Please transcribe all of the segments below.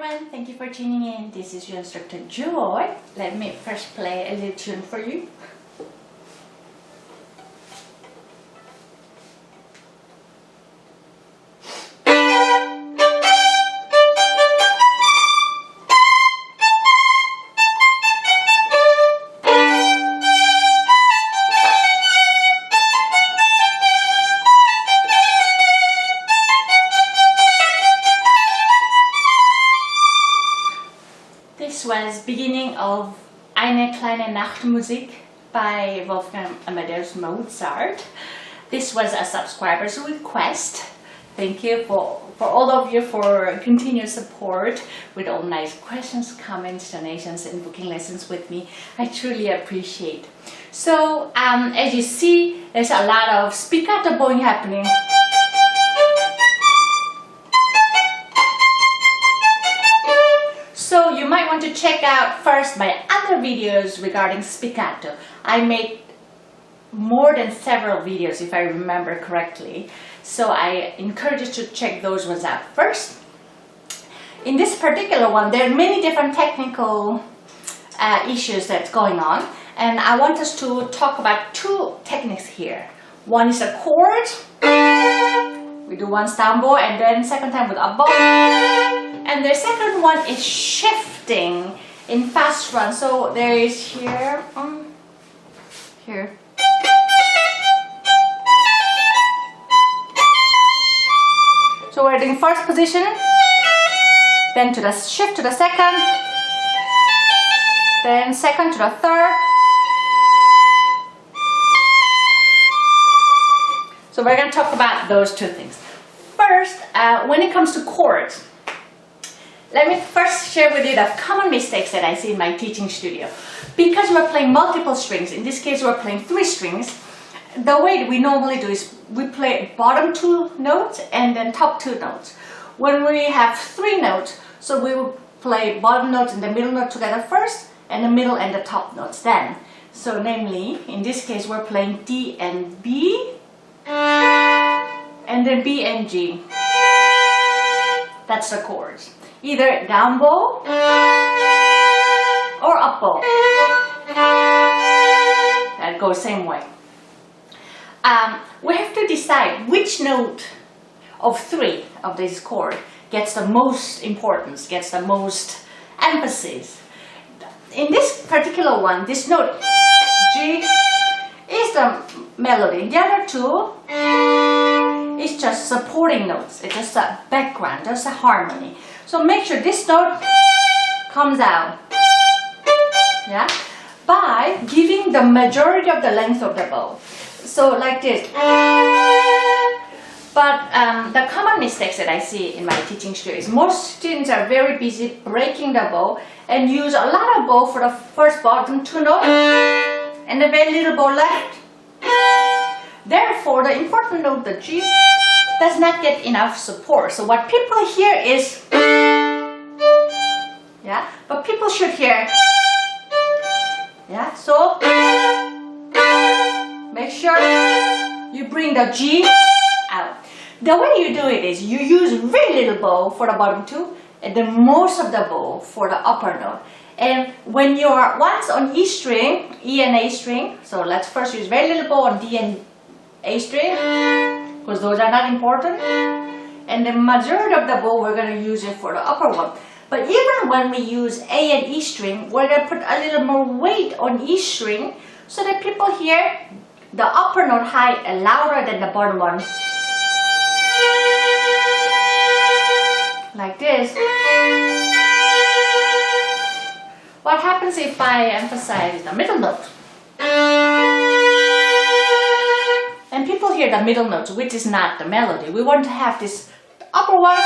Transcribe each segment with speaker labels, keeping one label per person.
Speaker 1: everyone, thank you for tuning in. This is your instructor Joy. Let me first play a little tune for you. This was beginning of Eine, Kleine Nachtmusik by Wolfgang Amadeus Mozart. This was a subscriber's request. Thank you for all of you for continued support with all nice questions, comments, donations and booking lessons with me. I truly appreciate. So as you see, there's a lot of spiccato bowing happening. So you might want to check out first my other videos regarding spiccato. I made more than several videos if I remember correctly. So I encourage you to check those ones out first. In this particular one, there are many different technical issues that's going on. And I want us to talk about two techniques here. One is a chord. We do one down bow and then second time with up bow. And the second one is shifting in fast run. So there is here, here. So we're doing first position, then to the shift to the second, then second to the third. So we're going to talk about those two things. First, when it comes to chords, let me first share with you the common mistakes that I see in my teaching studio. Because we're playing multiple strings, in this case we're playing 3 strings, the way we normally do is we play bottom 2 notes and then top 2 notes. When we have 3 notes, so we will play bottom notes and the middle note together first, and the middle and the top notes then. So namely, in this case we're playing D and B, and then B and G. That's the chords. Either down bow or up bow. That goes same way. We have to decide which note of 3 of this chord gets the most importance, gets the most emphasis. In this particular one, this note G is the melody. The other 2 is just supporting notes. It's just a background, just a harmony. So make sure this note comes out, yeah, by giving the majority of the length of the bow. So like this. But the common mistakes that I see in my teaching studio is most students are very busy breaking the bow and use a lot of bow for the first bottom 2 notes and a very little bow left. Therefore, the important note, the G, does not get enough support. So what people hear is, yeah, but people should hear, yeah, so make sure you bring the G out. The way you do it is you use very little bow for the bottom 2 and then most of the bow for the upper note. And when you are once on E string, E and A string, so let's first use very little bow on D and A string, because those are not important. And the majority of the bow we're going to use it for the upper one. But even when we use A and E string, we're going to put a little more weight on E string so that people hear the upper note high and louder than the bottom one. Like this. What happens if I emphasize the middle note? And people hear the middle notes, which is not the melody. We want to have this upper one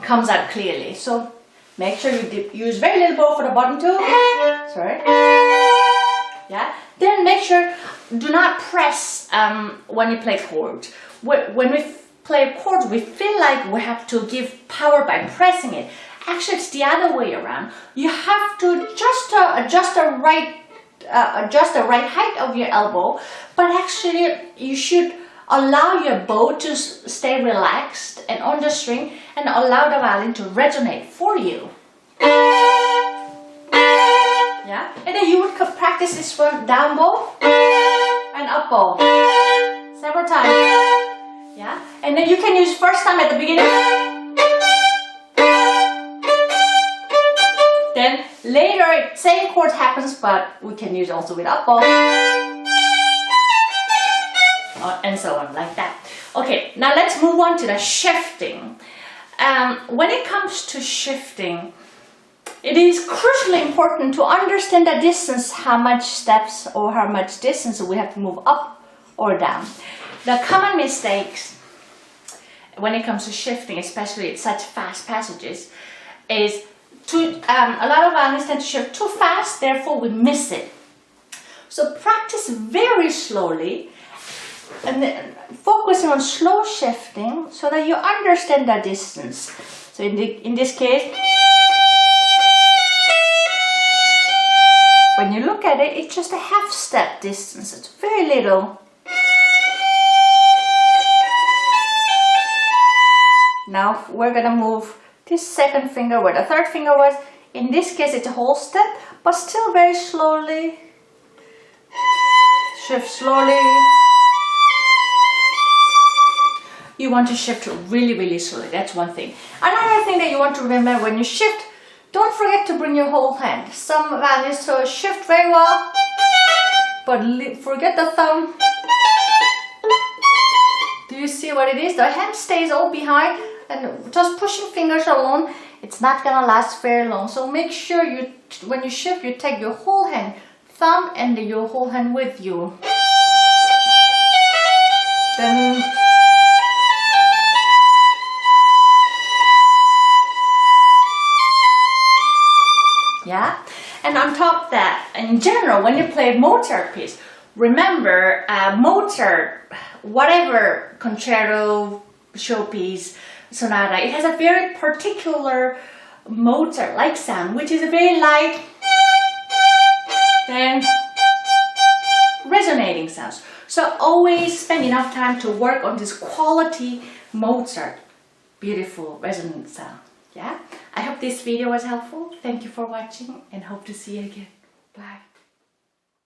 Speaker 1: comes out clearly. So make sure you use very little bow for the bottom 2. Sorry. Yeah. Then make sure do not press when you play chords. When we play chords, we feel like we have to give power by pressing it. Actually, it's the other way around. You have to just adjust the right height of your elbow, but actually you should allow your bow to stay relaxed and on the string, and allow the violin to resonate for you. Yeah, and then you would practice this one, down bow and up bow several times. Yeah, and then you can use first time at the beginning, then later same chord happens, but we can use also with up bow, and so on, like that. Okay, now let's move on to the shifting. When it comes to shifting, it is crucially important to understand the distance, how much steps or how much distance we have to move up or down. The common mistakes when it comes to shifting, especially at such fast passages, is a lot of violinists tend to shift too fast, therefore we miss it. So practice very slowly and then focusing on slow shifting so that you understand the distance. So in this case, when you look at it, it's just a half step distance. It's very little. Now we're gonna move this second finger where the third finger was. In this case, it's a whole step, but still very slowly. Shift slowly. You want to shift really, really slowly. That's one thing. Another thing that you want to remember when you shift, don't forget to bring your whole hand. Some violinists shift very well, but forget the thumb. Do you see what it is? The hand stays all behind, and just pushing fingers alone, it's not gonna last very long. So make sure when you shift, you take your whole hand, thumb and your whole hand with you. Then yeah, and on top of that, in general, when you play a Mozart piece, remember Mozart, whatever concerto, showpiece, sonata, it has a very particular Mozart-like sound, which is a very light and resonating sounds. So always spend enough time to work on this quality Mozart, beautiful resonant sound. Yeah, I hope this video was helpful. Thank you for watching and hope to see you again. Bye.